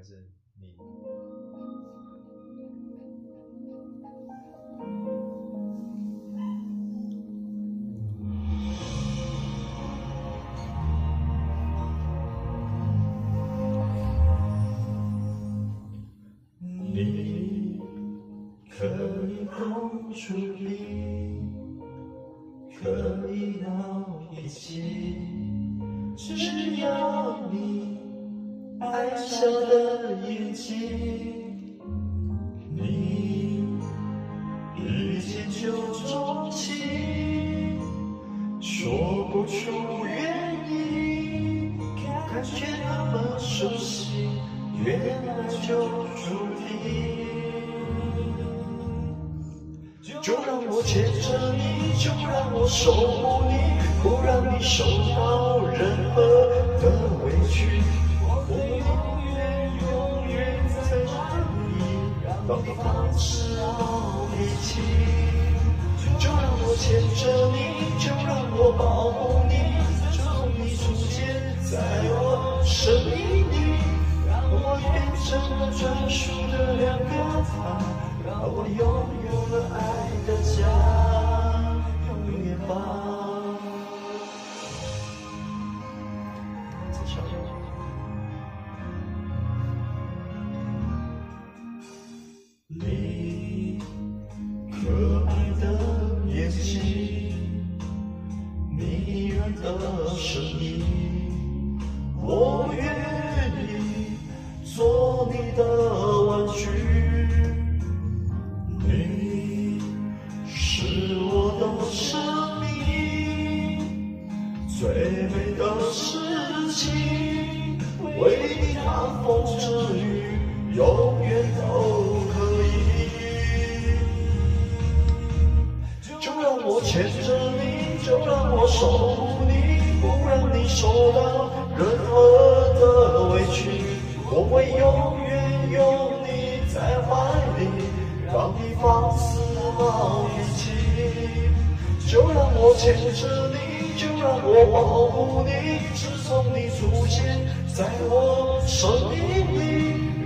还是你？你可以公主病，可以闹脾气，只要你爱笑的眼睛，你一见就钟情，说不出原因，感觉那么熟悉，原来就注定。就让我牵着你，就让我守护你，不让你受到任何的委屈。我永远永远在爱你，让你放肆闹脾气。就让我牵着你，就让我保护你，就从你出现在我生命里，让我变成了专属的两个他，让我拥有了爱的家，永远吧。你可爱的眼睛，迷人的声音，我愿意做你的玩具。你是我的生命，最美的事情，为你挡风遮雨，永远都可以。就让我牵着你，就让我守护你，不让你受到任何的委屈。我会永远有你在怀里，让你放肆闹脾气。就让我牵着你，就让我保护你，自从你出现在我生命里，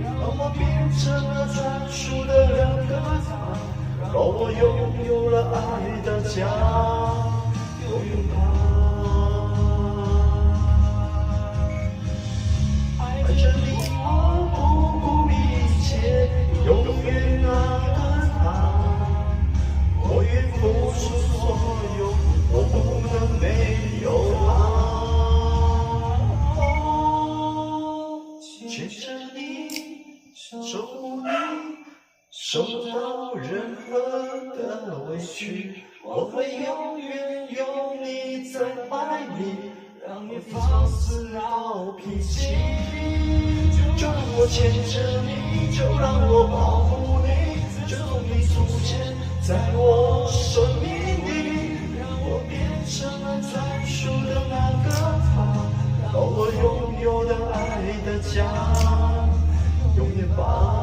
让我变成了专属的两个他，让我拥有了爱的家，永远爱着你，我不顾一切，永远那个他。我愿付出所有，我不能没有他。牵着你，守护你，受到任何的委屈，我会永远有你在怀里，让你放肆闹脾气。就让我牵着你，就让我保护你，就从你出现在我生命里，让我变成了专属的那个他，让我拥有了爱的家，永远吧。